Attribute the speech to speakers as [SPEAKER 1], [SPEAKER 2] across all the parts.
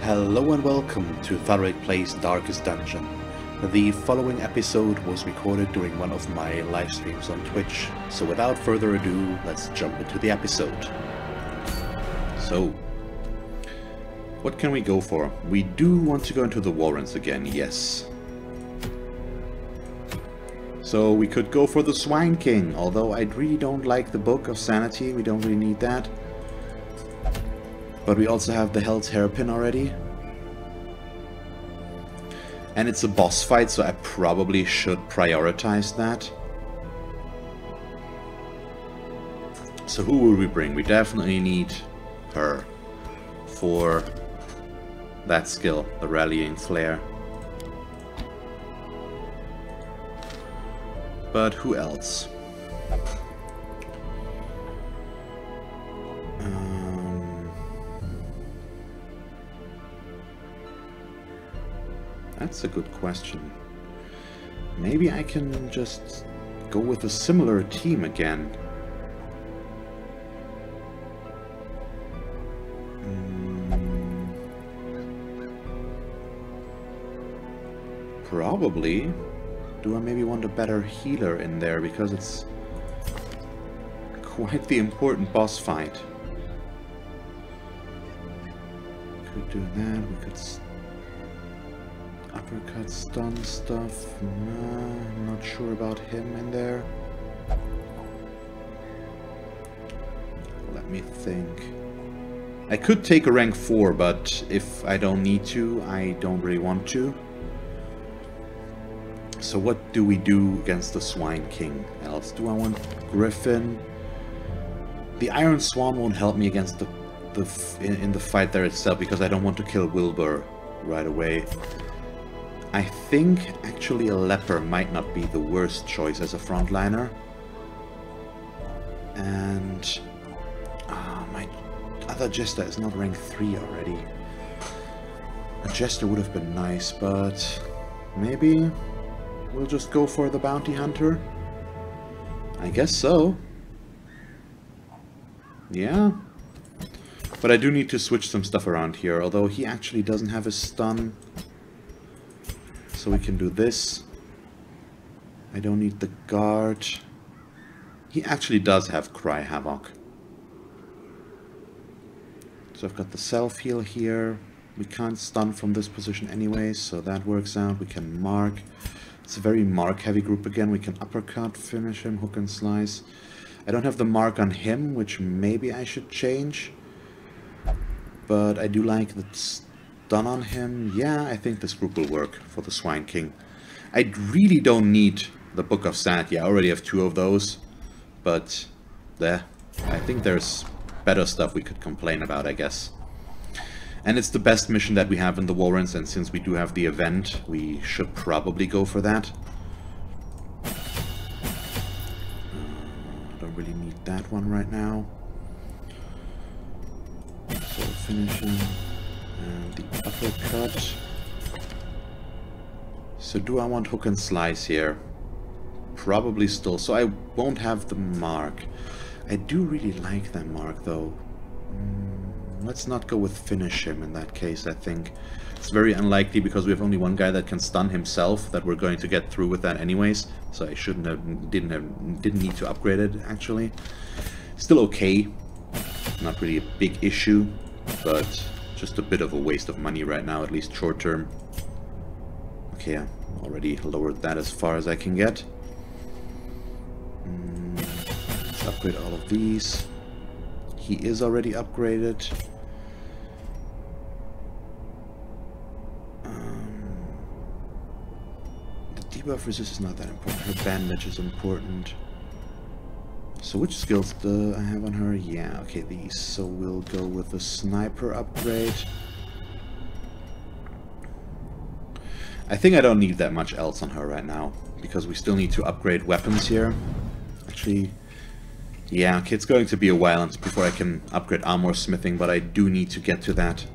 [SPEAKER 1] Hello and welcome to Thalric Plays Darkest Dungeon. The following episode was recorded during one of my live streams on Twitch, so without further ado, let's jump into the episode. So, what can we go for? We do want to go into the Warrens again, yes. So we could go for the Swine King, although I really don't like the Book of Sanity, we don't really need that. But we also have the Hell's Hairpin already. And it's a boss fight, so I probably should prioritize that. So who will we bring? We definitely need her for that skill, the Rallying Flare. But who else? That's a good question. Maybe I can just go with a similar team again. Probably. Do I maybe want a better healer in there, because it's quite the important boss fight. Could do that, we could uppercut stun stuff. I'm not sure about him in there. Let me think. I could take a rank 4, but if I don't need to, I don't really want to. So what do we do against the Swine King else? Do I want Griffin? The Iron Swan won't help me against in the fight there itself, because I don't want to kill Wilbur right away. I think actually a leper might not be the worst choice as a frontliner. And my other jester is not rank 3 already. A jester would have been nice, but maybe we'll just go for the bounty hunter. I guess so. Yeah. But I do need to switch some stuff around here, although he actually doesn't have a stun. So we can do this. I don't need the guard. He actually does have Cry Havoc. So I've got the self-heal here. We can't stun from this position anyway, so that works out. We can mark. It's a very mark-heavy group again. We can uppercut, finish him, hook and slice. I don't have the mark on him, which maybe I should change. But I do like the stun on him. Yeah, I think this group will work for the Swine King. I really don't need the Book of Sanity. I already have 2 of those. But I think there's better stuff we could complain about, I guess. And it's the best mission that we have in the Warrens, and since we do have the event, we should probably go for that. Don't really need that one right now. So finish him. And the uppercut. So do I want hook and slice here? Probably still. So I won't have the mark. I do really like that mark though. Let's not go with finish him in that case, I think. It's very unlikely because we have only one guy that can stun himself that we're going to get through with that anyways. So I didn't need to upgrade it actually. Still okay. Not really a big issue, but just a bit of a waste of money right now, at least short term. Okay, I already lowered that as far as I can get. Let's upgrade all of these. He is already upgraded. The debuff resist is not that important. Her bandage is important. So which skills do I have on her? Yeah, okay, these. So we'll go with the sniper upgrade. I think I don't need that much else on her right now, because we still need to upgrade weapons here. Actually, yeah, okay, it's going to be a while before I can upgrade armor smithing, but I do need to get to that.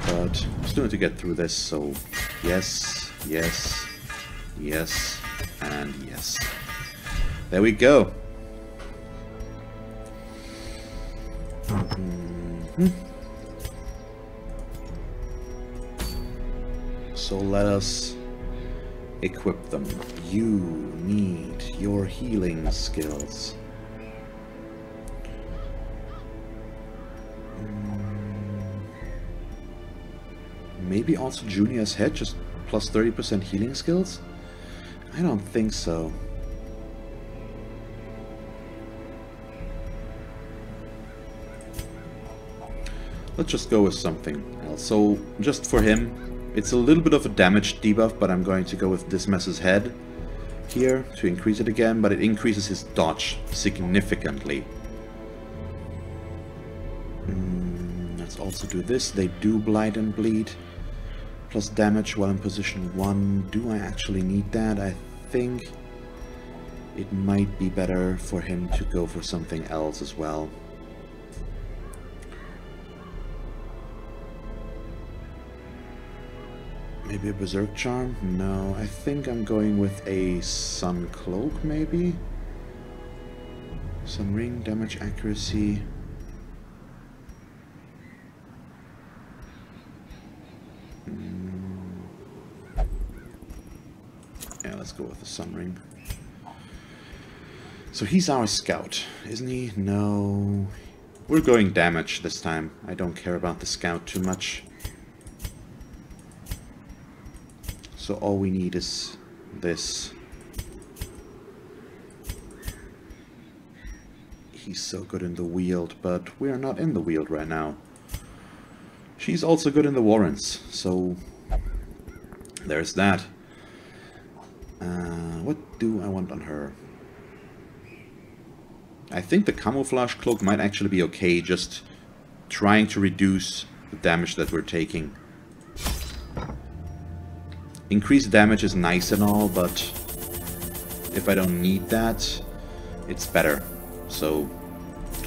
[SPEAKER 1] But I still need to get through this, so yes, yes, yes, and yes. There we go. So let us equip them. You need your healing skills. Maybe also Junior's head, just plus 30% healing skills? I don't think so. Let's just go with something else. So, just for him, it's a little bit of a damage debuff, but I'm going to go with Dismiss's head here to increase it again, but it increases his dodge significantly. Let's also do this. They do blight and bleed. Plus damage while in position 1. Do I actually need that? I think it might be better for him to go for something else as well. Maybe a Berserk Charm? No, I think I'm going with a Sun Cloak, maybe? Sun Ring, damage accuracy. Yeah, let's go with the Sun Ring. So he's our scout, isn't he? No. We're going damage this time. I don't care about the scout too much. So all we need is this. He's so good in the wield, but we're not in the wield right now. She's also good in the warrants, so there's that. What do I want on her? I think the camouflage cloak might actually be okay, just trying to reduce the damage that we're taking. Increased damage is nice and all, but if I don't need that, it's better. So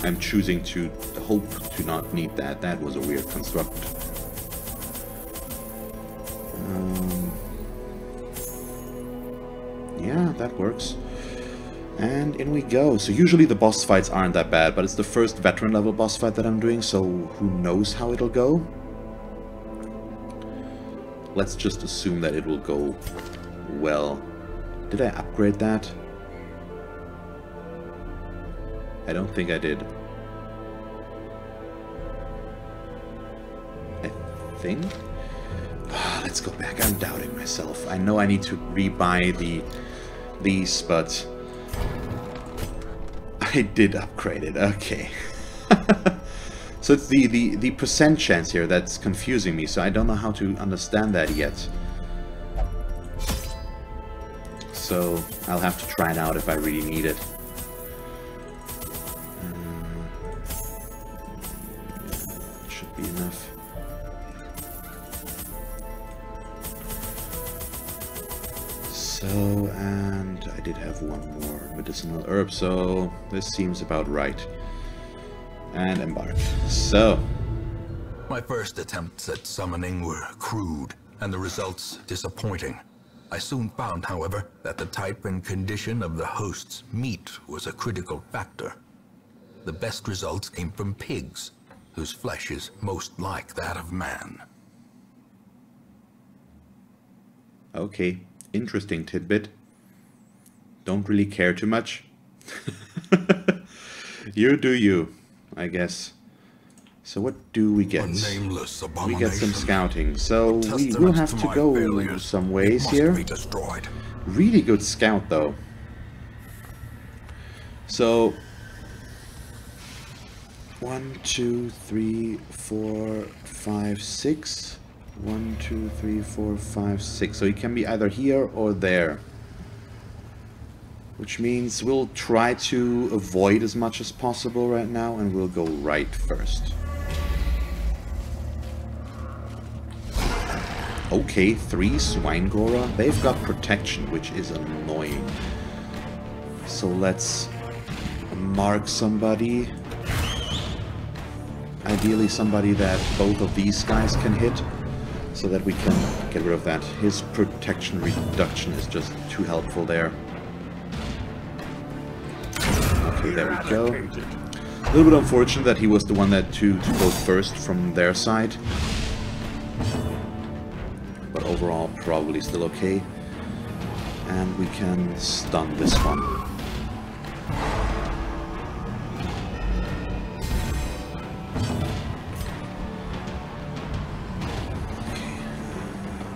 [SPEAKER 1] I'm choosing to hope to not need that. That was a weird construct. Yeah, that works. And in we go. So usually the boss fights aren't that bad, but it's the first veteran level boss fight that I'm doing, so who knows how it'll go. Let's just assume that it will go well. Did I upgrade that? I don't think I did. I think? Let's go back. I'm doubting myself. I know I need to rebuy these, but I did upgrade it. Okay. So it's the percent chance here that's confusing me, so I don't know how to understand that yet. So I'll have to try it out if I really need it. Should be enough. So, and I did have one more medicinal herb, so this seems about right. And embark. So,
[SPEAKER 2] my first attempts at summoning were crude, and the results disappointing. I soon found, however, that the type and condition of the host's meat was a critical factor. The best results came from pigs, whose flesh is most like that of man.
[SPEAKER 1] Okay, interesting tidbit. Don't really care too much. You do you, I guess. So what do we get? We get some scouting. So we will have to go some ways here. Really good scout though. So 1, 2, 3, 4, 5, 6. 1, 2, 3, 4, 5, 6. So he can be either here or there. Which means we'll try to avoid as much as possible right now, and we'll go right first. Okay, 3 Swine Gora. They've got protection, which is annoying. So let's mark somebody. Ideally somebody that both of these guys can hit, so that we can get rid of that. His protection reduction is just too helpful there. Okay, there we go. A little bit unfortunate that he was the one that to go first from their side. but overall probably still okay. And we can stun this one. Okay,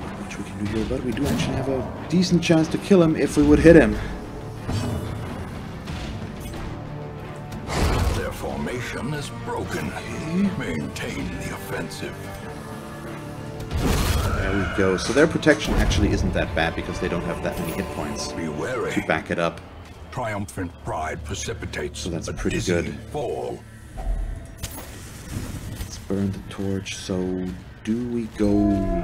[SPEAKER 1] not much we can do here, but we do actually have a decent chance to kill him if we would hit him.
[SPEAKER 2] Their formation is broken. Maintain the offensive.
[SPEAKER 1] There we go. So their protection actually isn't that bad because they don't have that many hit points
[SPEAKER 2] Be wary.
[SPEAKER 1] to back it up.
[SPEAKER 2] Triumphant pride precipitates
[SPEAKER 1] So that's
[SPEAKER 2] a
[SPEAKER 1] pretty
[SPEAKER 2] dizzying
[SPEAKER 1] good.
[SPEAKER 2] fall.
[SPEAKER 1] Let's burn the torch. So do we go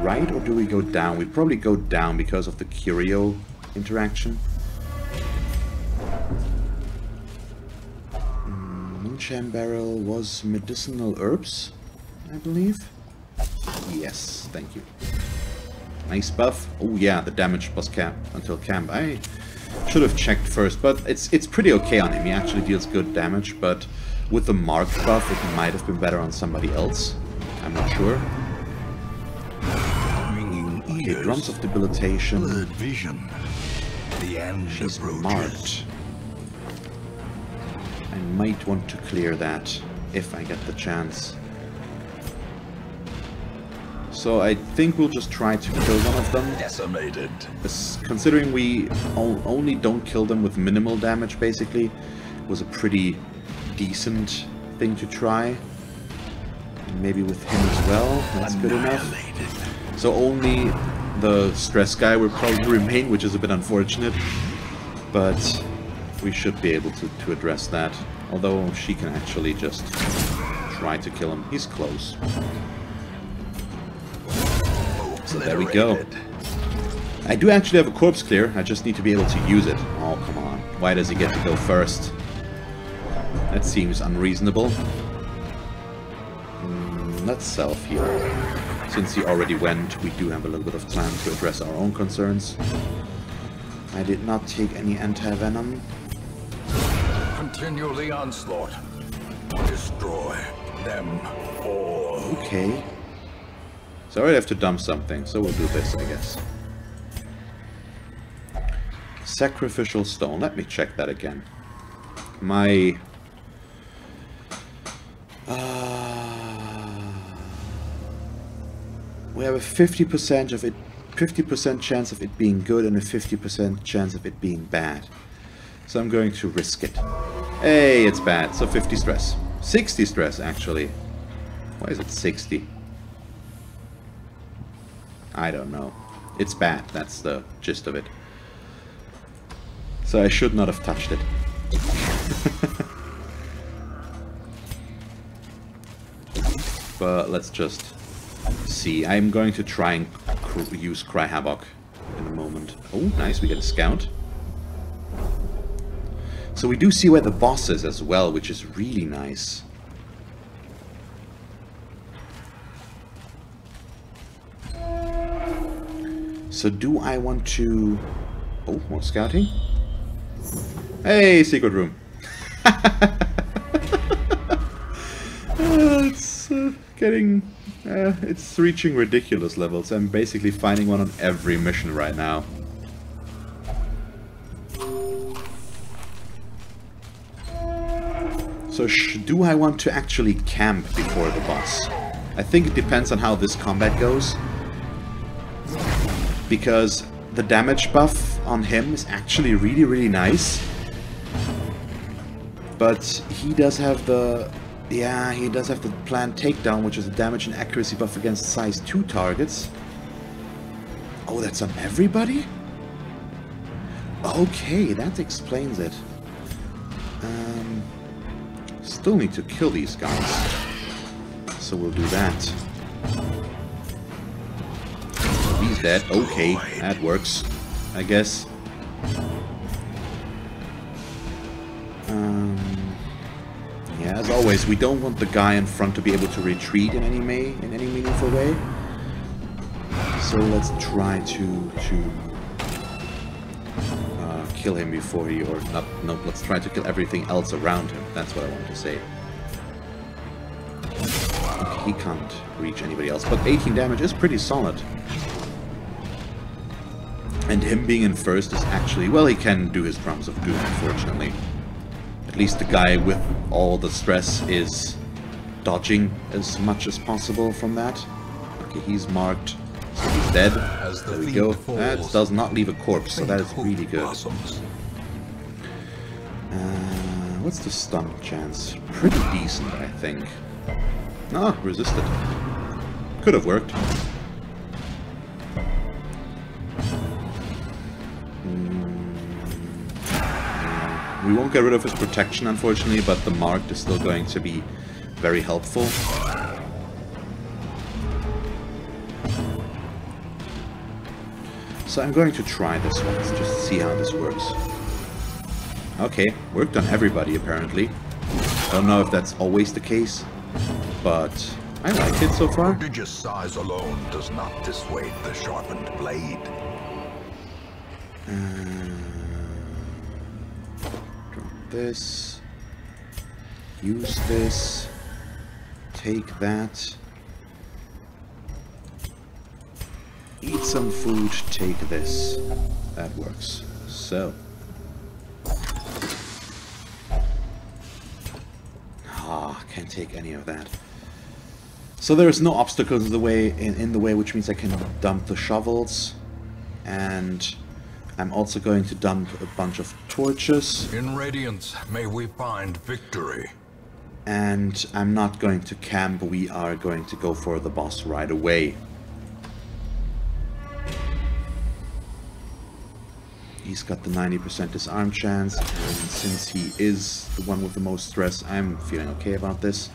[SPEAKER 1] right or do we go down? We probably go down because of the curio interaction. Moonshine barrel was medicinal herbs, I believe. Yes, thank you. Nice buff. Oh yeah, the damage was capped until camp. I should have checked first, but it's pretty okay on him. He actually deals good damage, but with the mark buff, it might have been better on somebody else. I'm not sure. Okay, drums of debilitation.
[SPEAKER 2] Blurred vision. The end
[SPEAKER 1] She's
[SPEAKER 2] approaches.
[SPEAKER 1] marked. I might want to clear that if I get the chance. So I think we'll just try to kill one of them.
[SPEAKER 2] Decimated.
[SPEAKER 1] Considering we only don't kill them with minimal damage, basically, was a pretty decent thing to try. And maybe with him as well, that's good enough. So only the stress guy will probably remain, which is a bit unfortunate. But we should be able to address that. Although she can actually just try to kill him. He's close. So there we go. I do actually have a corpse clear, I just need to be able to use it. Oh, come on. Why does he get to go first? That seems unreasonable. Let's self-heal. Since he already went, we do have a little bit of time to address our own concerns. I did not take any anti-venom.
[SPEAKER 2] Continue the onslaught. Destroy them all.
[SPEAKER 1] Okay. So I already have to dump something, so we'll do this, I guess. Sacrificial stone. Let me check that again. My... we have a 50% of it, 50% chance of it being good and a 50% chance of it being bad. So I'm going to risk it. Hey, it's bad. So 50 stress. 60 stress, actually. Why is it 60? I don't know. It's bad. That's the gist of it. So I should not have touched it. But let's just see. I'm going to try and use Cry Havoc in a moment. Oh, nice. We get a scout. So we do see where the boss is as well, which is really nice. So do I want to... Oh, more scouting? Hey, secret room! It's getting... it's reaching ridiculous levels. I'm basically finding one on every mission right now. So do I want to actually camp before the boss? I think it depends on how this combat goes. Because the damage buff on him is actually really, really nice. But he does have the... yeah, he does have the planned takedown, which is a damage and accuracy buff against size 2 targets. Oh, that's on everybody? Okay, that explains it. Still need to kill these guys. So we'll do that. He's dead. Okay, that works, I guess. Yeah, as always, we don't want the guy in front to be able to retreat in any meaningful way. So let's try to kill him before he, or not, no, let's try to kill everything else around him. That's what I want to say. Okay, he can't reach anybody else, but 18 damage is pretty solid. And him being in first is actually... Well, he can do his Promise of Doom, unfortunately. At least the guy with all the stress is dodging as much as possible from that. Okay, he's marked, so he's dead. There we go. That does not leave a corpse, so that is really good. What's the stun chance? Pretty decent, I think. Ah, resisted. Could have worked. We won't get rid of his protection, unfortunately, but the marked is still going to be very helpful. So I'm going to try this one, let's just see how this works. Okay, worked on everybody, apparently. Don't know if that's always the case, but I like it so far.
[SPEAKER 2] Prodigious size alone does not dissuade the sharpened blade.
[SPEAKER 1] This, use this, take that, eat some food, take this. That works. So, can't take any of that. So there's no obstacles in the way, which means I can dump the shovels, and I'm also going to dump a bunch of torches.
[SPEAKER 2] In Radiance, may we find victory.
[SPEAKER 1] And I'm not going to camp, we are going to go for the boss right away. He's got the 90% disarm chance, and since he is the one with the most stress, I'm feeling okay about this.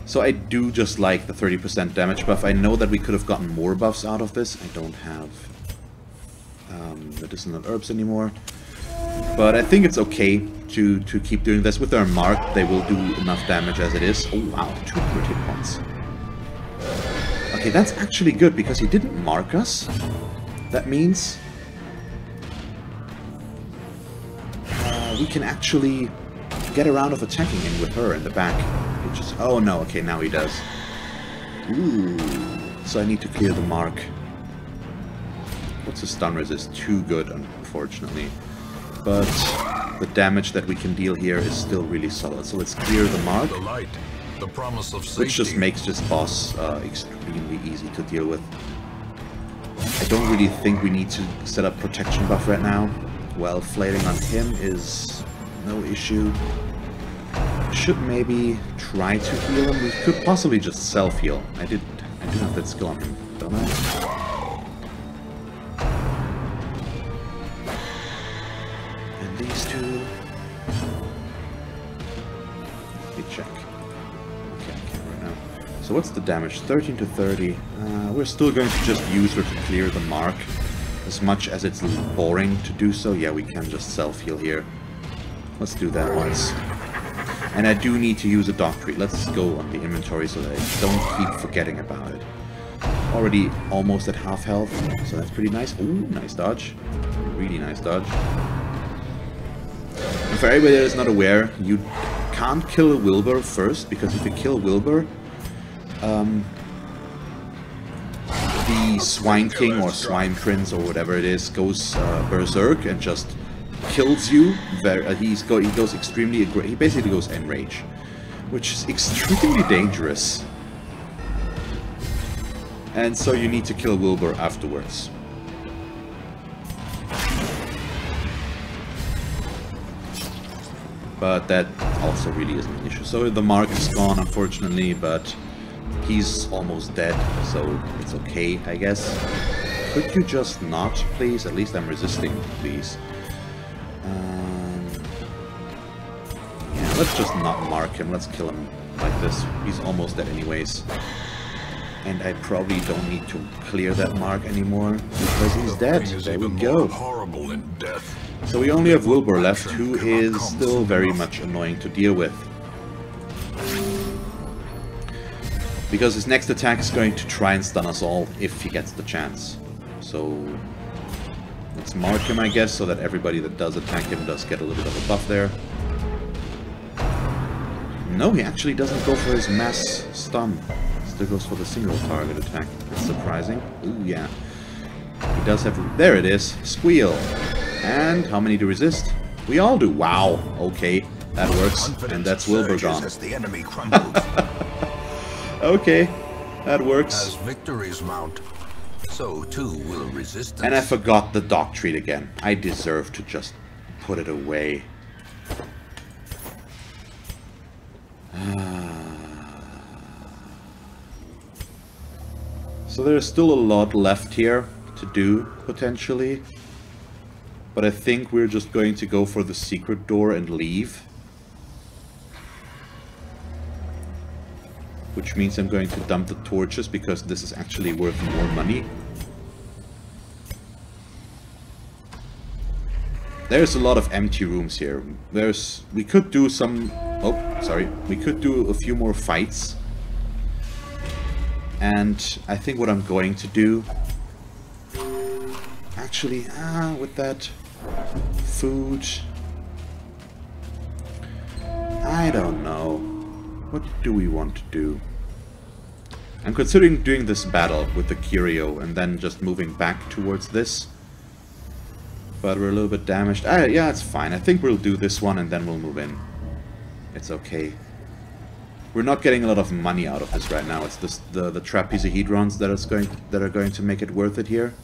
[SPEAKER 1] So I do just like the 30% damage buff. I know that we could have gotten more buffs out of this. I don't have medicinal herbs anymore, but I think it's okay to keep doing this. With our mark, they will do enough damage as it is. Oh wow, 200 hit points. Okay, that's actually good because he didn't mark us. That means we can actually get around of attacking him with her in the back. Which is, oh no, okay, now he does. Ooh, so I need to clear the mark. What's the stun resist? Too good, unfortunately. But the damage that we can deal here is still really solid. So let's clear the mark.
[SPEAKER 2] The light, the promise of safety.
[SPEAKER 1] Which just makes this boss extremely easy to deal with. I don't really think we need to set up protection buff right now. Well, flating on him is no issue. Should maybe try to heal him. We could possibly just self-heal. I do have that skill on him, don't I? And these two. Let me check. Okay, I can't right now. So what's the damage? 13 to 30. We're still going to just use her to clear the mark. As much as it's boring to do so, yeah, we can just self-heal here. Let's do that once. And I do need to use a doctrine. Let's go on the inventory so that I don't keep forgetting about it. Already almost at half health, so that's pretty nice. Ooh, nice dodge. Really nice dodge. And for everybody that is not aware, you can't kill a Wilbur first, because if you kill Wilbur, the Swine King or Swine Prince or whatever it is goes berserk and just kills you. He goes extremely he basically goes enrage, which is extremely dangerous. And so you need to kill Wilbur afterwards. But that also really isn't an issue. So the mark is gone, unfortunately, but he's almost dead, so it's okay, I guess. Could you just not, please? At least I'm resisting, please. Yeah, let's just not mark him. Let's kill him like this. He's almost dead anyways. And I probably don't need to clear that mark anymore, because he's dead. There we go.
[SPEAKER 2] Horrible in death.
[SPEAKER 1] So we only have Wilbur left, who is still very much annoying to deal with. Because his next attack is going to try and stun us all, if he gets the chance. So let's mark him, I guess, so that everybody that does attack him does get a little bit of a buff there. No, he actually doesn't go for his mass stun. Still goes for the single target attack. That's surprising. Ooh, yeah. He He does have... There it is. Squeal. And how many do resist? We all do. Wow. Okay. That works. And that's Wilbur gone.
[SPEAKER 2] As the enemy crumbles.
[SPEAKER 1] Okay. That works.
[SPEAKER 2] As victories mount, so too will resistance.
[SPEAKER 1] And I forgot the dog treat again. I deserve to just put it away. So there's still a lot left here to do, potentially. But I think we're just going to go for the secret door and leave. Which means I'm going to dump the torches, because this is actually worth more money. There's a lot of empty rooms here. We could do some... Oh, sorry. We could do a few more fights. And I think what I'm going to do... Actually, with that food... I don't know. What do we want to do? I'm considering doing this battle with the curio and then just moving back towards this. But we're a little bit damaged. Yeah, it's fine. I think we'll do this one and then we'll move in. It's okay. We're not getting a lot of money out of this right now. It's this, the trapezohedrons that are going to make it worth it here.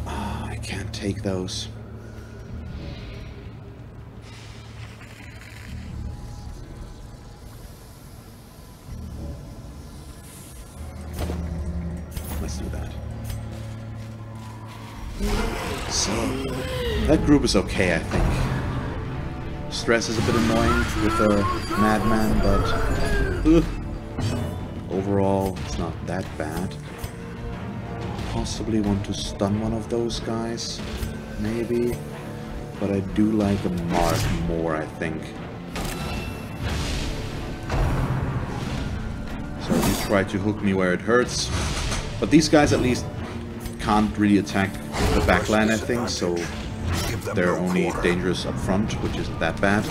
[SPEAKER 1] I can't take those. Let's do that. So, that group is okay, I think. Stress is a bit annoying with the madman, but overall, it's not that bad. Possibly want to stun one of those guys, maybe, but I do like a mark more, I think. So you try to hook me where it hurts, but these guys at least can't really attack the backline, I think, so they're only dangerous up front, which isn't that bad.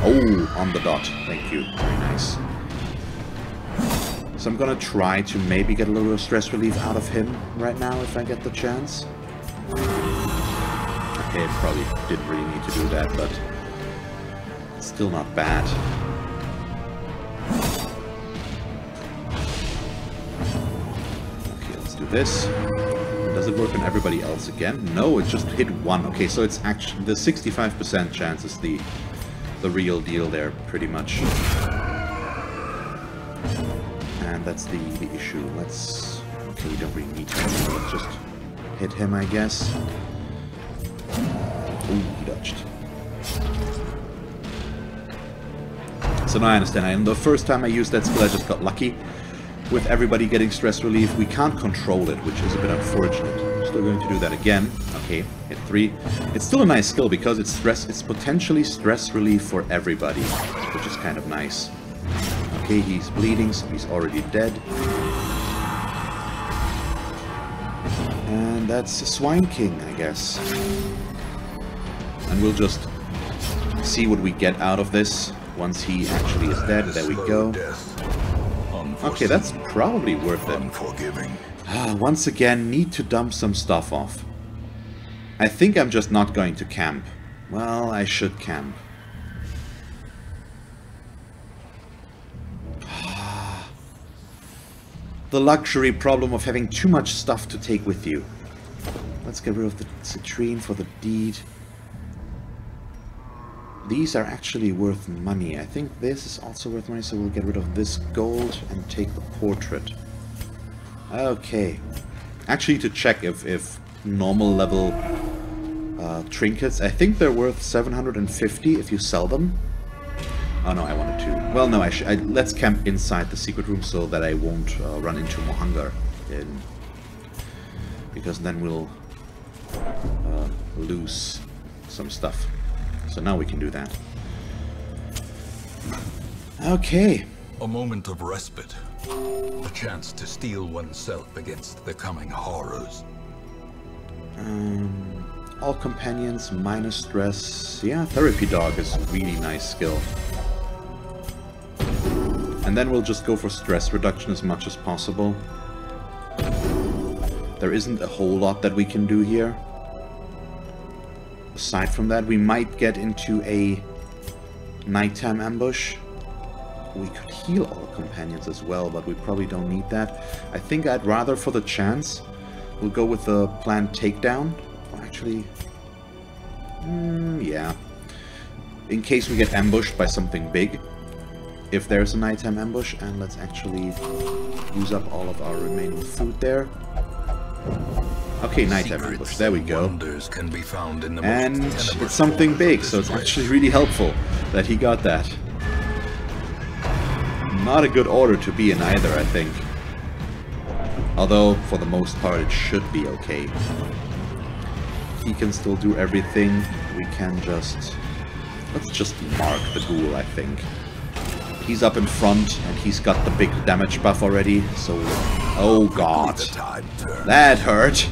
[SPEAKER 1] Oh, on the dot. Thank you. Very nice. So I'm gonna try to maybe get a little stress relief out of him right now if I get the chance. Okay, probably didn't really need to do that, but it's still not bad. Okay, let's do this. Does it work on everybody else again? No, it just hit one. Okay, so it's actually the 65% chance is the real deal there, pretty much. And that's the issue. Let's... Okay, we don't really need to. Let's just hit him, I guess. Ooh, he dodged. So now I understand. And the first time I used that skill, I just got lucky. With everybody getting stress relief, we can't control it, which is a bit unfortunate. Still going to do that again. Okay, hit 3. It's still a nice skill because it's potentially stress relief for everybody, which is kind of nice. Okay, he's bleeding, so he's already dead. And that's Swine King, I guess. And we'll just see what we get out of this once he actually is dead. There we go. Okay, that's probably worth it.
[SPEAKER 2] Unforgiving.
[SPEAKER 1] Once again, need to dump some stuff off. I think I'm just not going to camp. Well, I should camp. The luxury problem of having too much stuff to take with you. Let's get rid of the citrine for the deed. These are actually worth money. I think this is also worth money, so we'll get rid of this gold and take the portrait. Okay. Actually, to check if normal level trinkets, I think they're worth 750 if you sell them. Oh no, I wanted to. Well, no, let's camp inside the secret room so that I won't run into more hunger. Because then we'll lose some stuff. So now we can do that. Okay.
[SPEAKER 2] A moment of respite. A chance to steel oneself against the coming horrors.
[SPEAKER 1] all companions, minus stress. Yeah, therapy dog is a really nice skill. And then we'll just go for stress reduction as much as possible. There isn't a whole lot that we can do here. Aside from that, we might get into a nighttime ambush. We could heal all companions as well, but we probably don't need that. I think I'd rather, for the chance, we'll go with the planned takedown. Or actually, yeah. In case we get ambushed by something big, if there's a nighttime ambush, and let's actually use up all of our remaining food there. Okay, nighttime ambush, there we go.
[SPEAKER 2] Can be found in the
[SPEAKER 1] and it's something big, so it's actually really helpful that he got that. Not a good order to be in either, I think. Although, for the most part, it should be okay. He can still do everything. We can just... let's just mark the ghoul, I think. He's up in front, and he's got the big damage buff already, so... oh god. That hurt!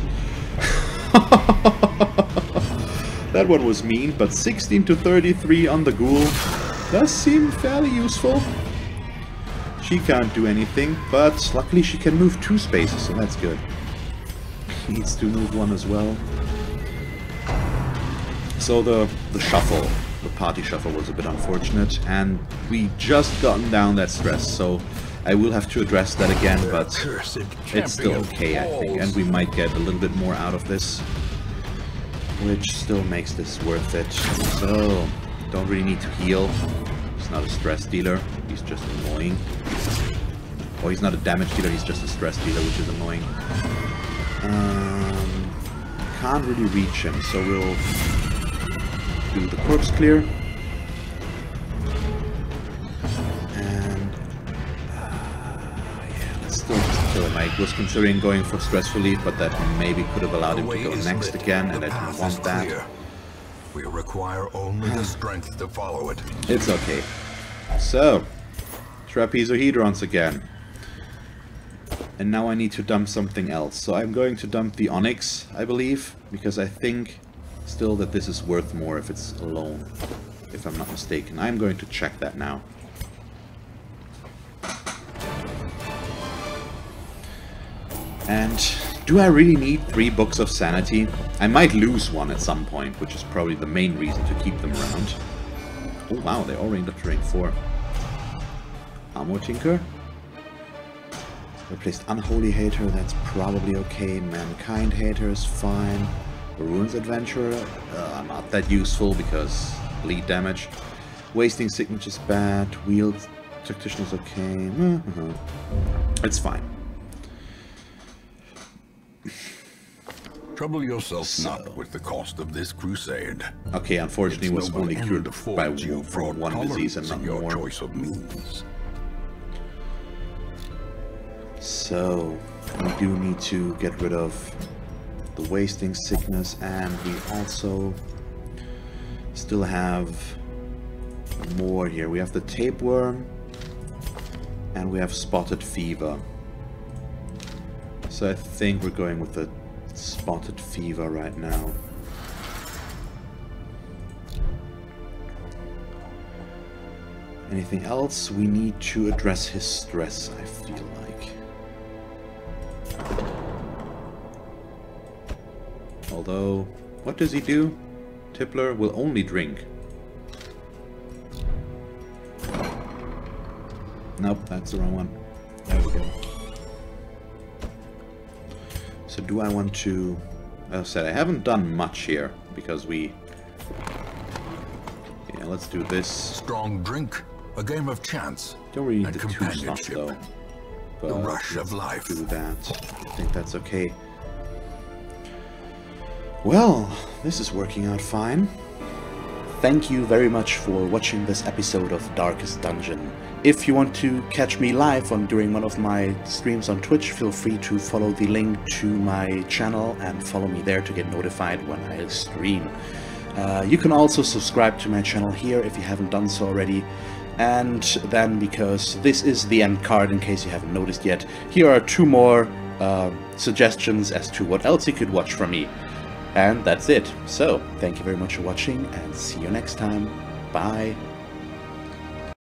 [SPEAKER 1] That one was mean, but 16 to 33 on the ghoul does seem fairly useful. She can't do anything, but luckily she can move 2 spaces, so that's good. He needs to move 1 as well. So the shuffle, the party shuffle was a bit unfortunate, and we just gotten down that stress, so I will have to address that again, but it's still okay, I think, and we might get a little bit more out of this, which still makes this worth it. So, don't really need to heal. He's not a stress dealer, he's just annoying. Or he's not a damage dealer, he's just a stress dealer, which is annoying. Can't really reach him, so we'll do the corpse clear. And yeah, let's still just kill him. I was considering going for stress relief, but that maybe could have allowed him to go next again, and I didn't want that.
[SPEAKER 2] We require only the strength to follow it.
[SPEAKER 1] It's okay. So, trapezohedrons again. And now I need to dump something else. So I'm going to dump the onyx, I believe, because I think still that this is worth more if it's alone, if I'm not mistaken. I'm going to check that now. And do I really need 3 books of sanity? I might lose one at some point, which is probably the main reason to keep them around. Oh wow, they're all ranked up to rank 4. Armor Tinker. Replaced Unholy Hater, that's probably okay. Mankind Hater is fine. Ruins Adventurer, not that useful because bleed damage. Wasting Signature is bad. Wield Tactician is okay. It's fine.
[SPEAKER 2] Trouble yourself not with the cost of this crusade.
[SPEAKER 1] Okay, unfortunately it was only cured by from one disease and not
[SPEAKER 2] your
[SPEAKER 1] more.
[SPEAKER 2] Choice of means.
[SPEAKER 1] So, we do need to get rid of the Wasting Sickness, and we also still have more here. We have the Tapeworm, and we have Spotted Fever. So I think we're going with the Spotted Fever right now. Anything else? We need to address his stress, I feel like. Although, what does he do? Tippler will only drink. Nope, that's the wrong one. There we go. So do I want to... As I said, I haven't done much here, because we... Yeah, let's do this.
[SPEAKER 2] Strong drink, a game of chance.
[SPEAKER 1] Don't really need the 2 slots though. But
[SPEAKER 2] the rush of life.
[SPEAKER 1] Do that. I think that's okay. Well, this is working out fine. Thank you very much for watching this episode of Darkest Dungeon. If you want to catch me live during one of my streams on Twitch, feel free to follow the link to my channel and follow me there to get notified when I stream. You can also subscribe to my channel here if you haven't done so already. And then, because this is the end card in case you haven't noticed yet, here are 2 more suggestions as to what else you could watch from me. And that's it. So, thank you very much for watching, and see you next time. Bye.